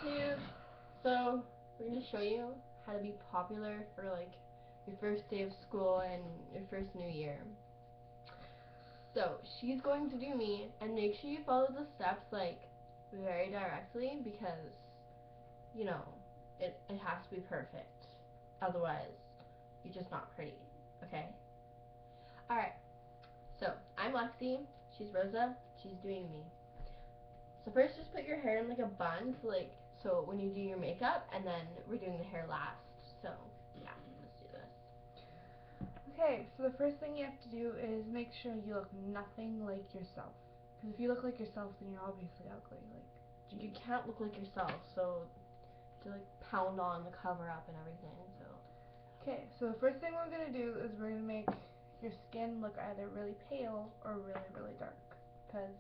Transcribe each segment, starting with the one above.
YouTube. So we're gonna show you how to be popular for like your first day of school and your first new year. So she's going to do me, and make sure you follow the steps like very directly because you know it has to be perfect. Otherwise, you're just not pretty. Okay. All right. So I'm Lexi. She's Rosa. She's doing me. So first, just put your hair in like a bun, so when you do your makeup, and then we're doing the hair last. So yeah, let's do this. Okay, so the first thing you have to do is make sure you look nothing like yourself. Because if you look like yourself, then you're obviously ugly. You can't look like yourself, so to like pound on the cover up and everything. So Okay, so the first thing we're gonna do is we're gonna make your skin look either really pale or really, really dark. Because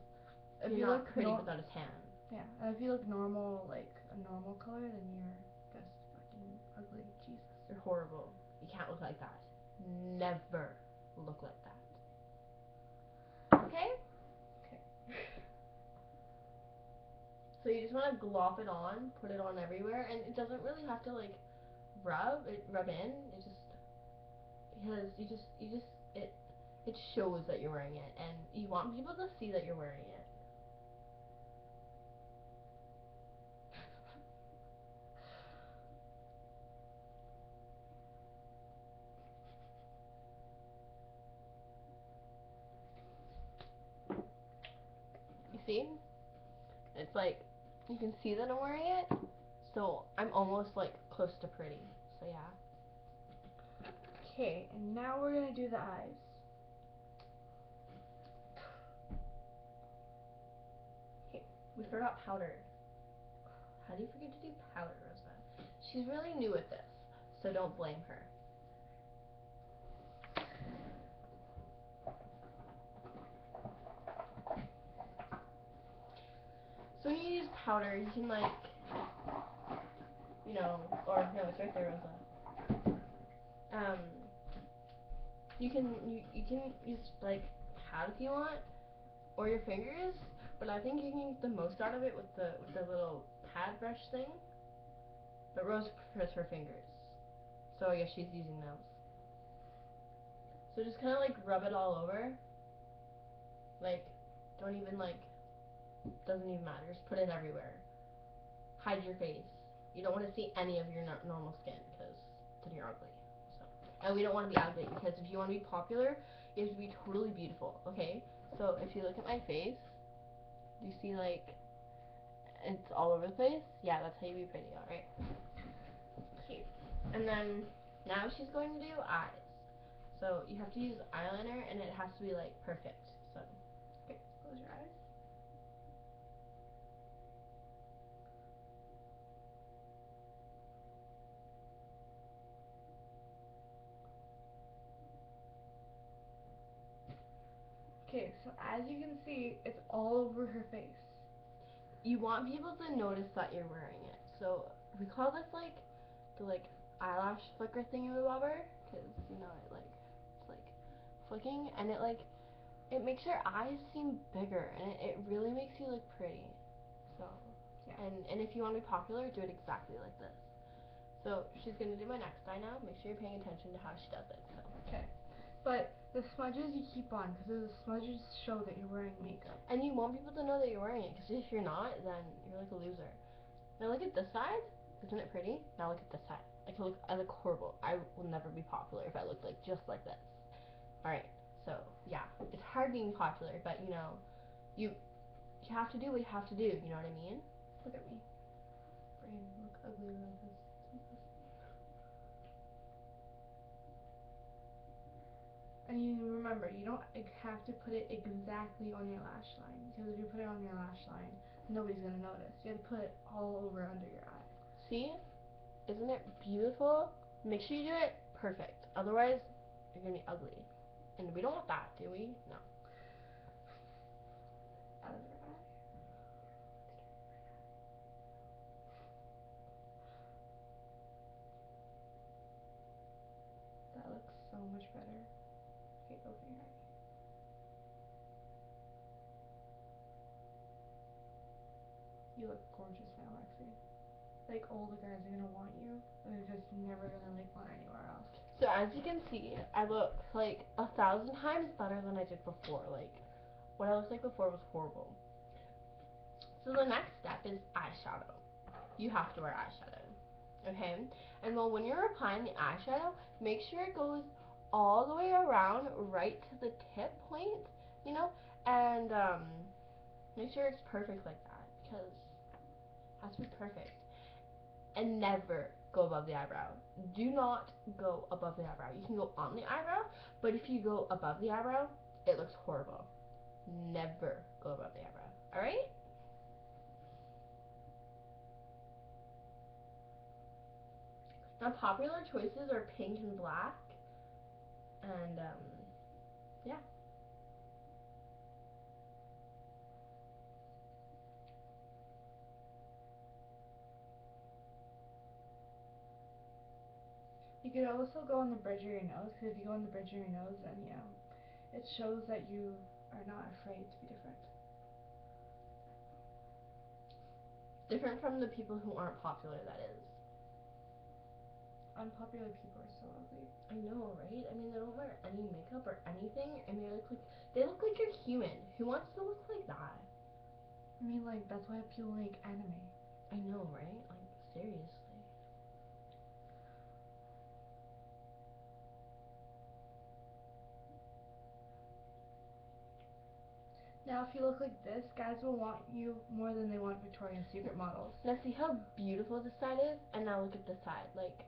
if you're you not look pretty without a tan. yeah, and if you look normal, like a normal color, then you're just fucking ugly. Jesus. You're horrible. You can't look like that. Never look like that. Okay? Okay. So you just want to glop it on, put it on everywhere, and it doesn't really have to like rub in. It just because you just it shows that you're wearing it, and you want people to see that you're wearing it. You see? It's like you can see that I'm wearing it, so I'm almost like close to pretty. So yeah. Okay, and now we're gonna do the eyes. Okay, we forgot powder. How do you forget to do powder, Rosa? She's really new at this, so don't blame her. So when you use powder, you can like, or no, it's right there, Rosa. Um, you can use like pad if you want, or your fingers, but I think you can get the most out of it with the little pad brush thing. But Rose prefers her fingers, so I guess she's using those. So just kind of like rub it all over. Like, don't even like, doesn't even matter. Just put it everywhere. Hide your face. You don't want to see any of your normal skin because then you're ugly. So, and we don't want to be ugly because if you want to be popular, you have to be totally beautiful. Okay. So if you look at my face, do you see like it's all over the place? Yeah, that's how you be pretty. All right. Cute. And then now she's going to do eyes. So you have to use eyeliner, and it has to be like perfect. So Okay, close your eyes. Okay, so as you can see, it's all over her face. you want people to notice that you're wearing it. So we call this like the like eyelash flicker thingamabobber, because it's like flicking, and it makes your eyes seem bigger, and it really makes you look pretty. So Yeah. and if you want to be popular, do it exactly like this. So she's gonna do my next eye now. Make sure you're paying attention to how she does it. So. Okay. But the smudges you keep on, because the smudges show that you're wearing makeup. And you want people to know that you're wearing it, because if you're not, then you're like a loser. Now look at this side. Isn't it pretty? Now look at this side. I look horrible. I will never be popular if I look like just like this. Alright, so yeah. It's hard being popular, but you you have to do what you have to do, you know what I mean? Look at me. Brain look ugly like this. And you remember, you don't have to put it exactly on your lash line, because if you put it on your lash line, nobody's gonna notice. You have to put it all over under your eye. See? Isn't it beautiful? Make sure you do it perfect. Otherwise, you're gonna be ugly. And we don't want that, do we? No. Other eye. That looks so much better. Okay, open your eye. You look gorgeous now, Lexi. like older guys are gonna want you, and they're just never gonna like want anywhere else. So as you can see, I look like 1,000 times better than I did before. Like, what I looked like before was horrible. So the next step is eyeshadow. You have to wear eyeshadow, okay? And well, when you're applying the eyeshadow, make sure it goes all the way around, right to the tip point, you know, and make sure it's perfect like that, because it has to be perfect. And never go above the eyebrow. Do not go above the eyebrow. You can go on the eyebrow, but if you go above the eyebrow, it looks horrible. Never go above the eyebrow. Alright? Now, popular choices are pink and black. And, yeah. You could also go on the bridge of your nose, because if you go on the bridge of your nose, then you know, it shows that you are not afraid to be different. Different from the people who aren't popular, that is. Unpopular people are so ugly. I know, right? I mean, they don't wear any makeup or anything, and they look like you're human. Who wants to look like that? I mean, like, that's why people like anime. I know, right? Like, seriously. Now, if you look like this, guys will want you more than they want Victoria's Secret models. Now see how beautiful this side is, and now look at this side. Like,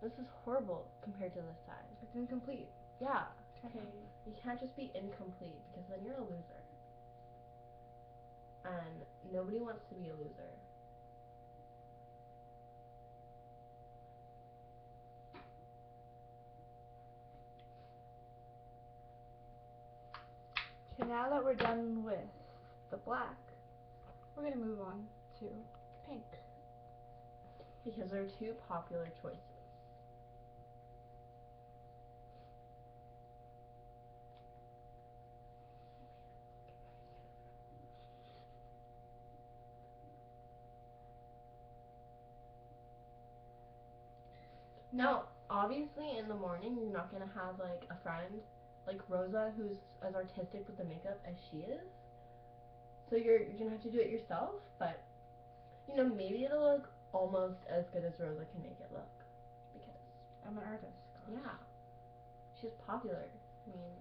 this is horrible compared to this side. It's incomplete. Yeah. Okay. You can't just be incomplete, because then you're a loser. And nobody wants to be a loser. Okay, now that we're done with the black, we're gonna move on to pink. Because they're two popular choices. Now, obviously in the morning you're not gonna have like a friend like Rosa who's as artistic with the makeup as she is. So you're gonna have to do it yourself, but you know, maybe it'll look almost as good as Rosa can make it look. Because I'm an artist. Gosh. yeah. She's popular. I mean,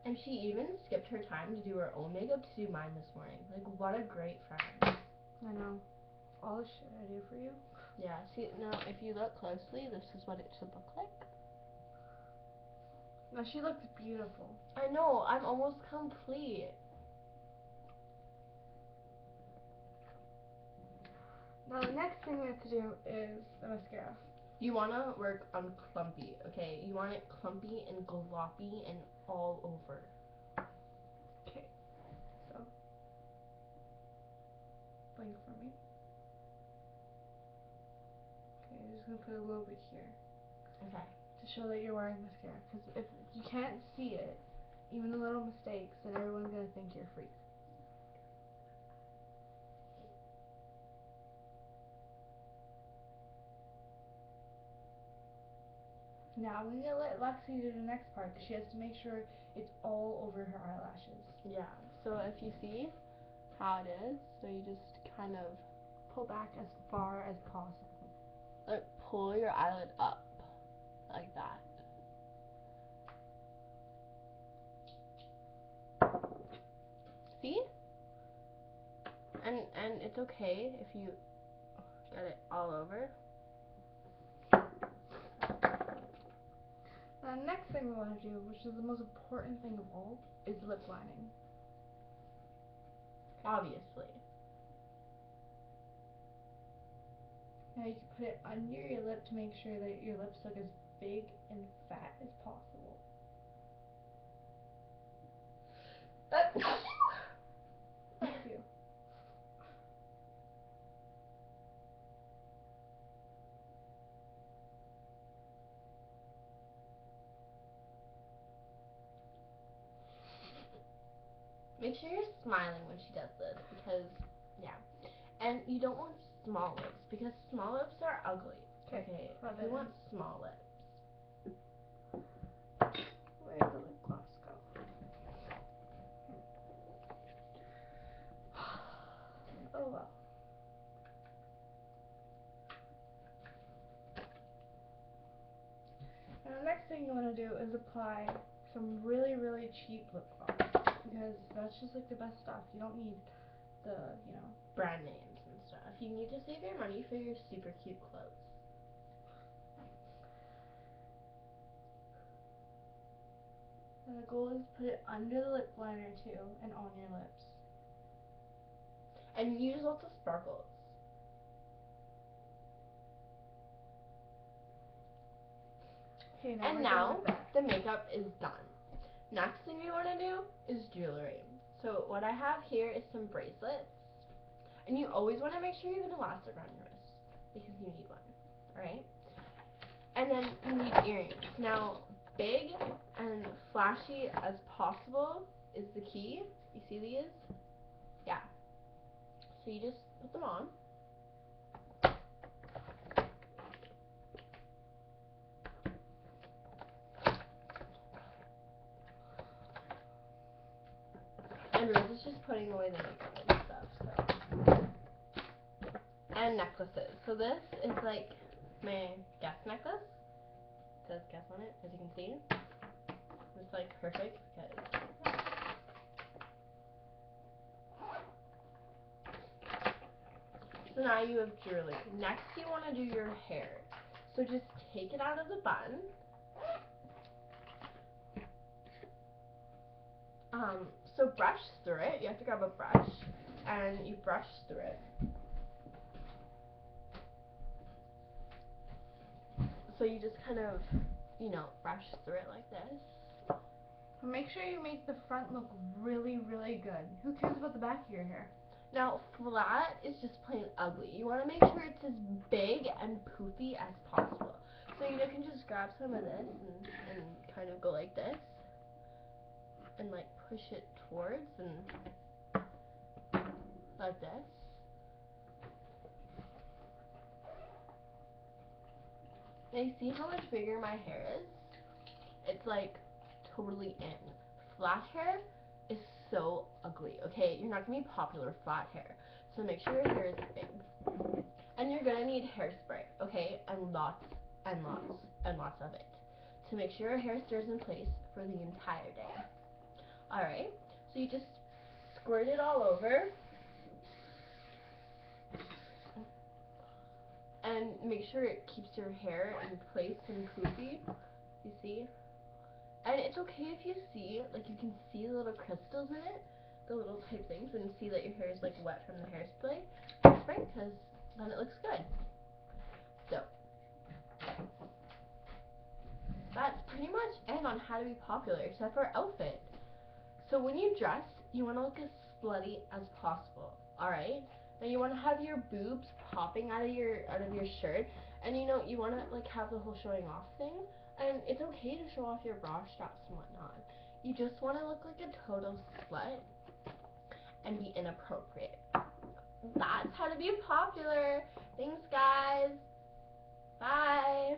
and she even skipped her time to do her own makeup to do mine this morning. Like, what a great friend. I know. All the shit I do for you. Yeah, see, now, if you look closely, this is what it should look like. No, she looks beautiful. I know, I'm almost complete. Now, the next thing we have to do is the mascara. You want to work on clumpy, okay? You want it clumpy and gloppy and all over. Okay. So, blink for me. Okay, I'm just gonna put a little bit here. Okay. To show that you're wearing mascara. Because if you can't see it, even the little mistakes, then everyone's gonna think you're a freak. Now I'm gonna let Lexi do the next part, because she has to make sure it's all over her eyelashes. Yeah, so if you see how it is, so you just kind of Pull back as far as possible. like pull your eyelid up like that. See? And it's okay if you get it all over. The next thing we want to do, which is the most important thing of all, is lip lining. Obviously. Now you can put it under your lip to make sure that your lips look as big and fat as possible. Thank you. Make sure you're smiling when she does this, because, yeah. And you don't want small lips because small lips are ugly. Okay, rub if you it want in. small lips. Where'd the lip gloss go? Oh well. Now the next thing you want to do is apply some really, really cheap lip gloss. Because that's just like the best stuff. You don't need the, you know. Brand names and stuff. You need to save your money for your super cute clothes. And the goal is to put it under the lip liner too and on your lips. And use lots of sparkles. Okay, And we're done now with that. the makeup is done. Next thing you want to do is jewelry. So what I have here is some bracelets. And you always want to make sure you have an elastic around your wrist because you need one, alright? And then you need earrings. Now, big and flashy as possible is the key. You see these? Yeah. So you just put them on. And Rose is just putting away the makeup and stuff, so. And necklaces. So this is like my guess necklace. It says guess on it, as you can see. It's like perfect because so now you have jewelry. Next you want to do your hair. So just take it out of the bun. So brush through it. You have to grab a brush and you brush through it. So you just kind of, you know, brush through it like this. Make sure you make the front look really, really good. Who cares about the back of your hair? Now, flat is just plain ugly. You want to make sure it's as big and poofy as possible. So you can just grab some of this and kind of go like this. And like push it towards and like this. Now you see how much bigger my hair is? It's like totally in. Flat hair is so ugly, okay? You're not going to be popular with flat hair. So make sure your hair is big. And you're going to need hairspray, okay? And lots and lots and lots of it. To make sure your hair stays in place for the entire day. Alright, so you just squirt it all over. And make sure it keeps your hair in place and poofy. You see? And it's okay if you see, like you can see the little crystals in it, the little type things, and see that your hair is like wet from the hairspray, because then it looks good. So, that's pretty much it on how to be popular, except for outfit. So when you dress, you want to look as slutty as possible, alright? Now you want to have your boobs popping out of your shirt, and you know, you want to like have the whole showing off thing. And it's okay to show off your bra straps and whatnot. You just want to look like a total slut and be inappropriate. That's how to be popular. Thanks, guys. Bye.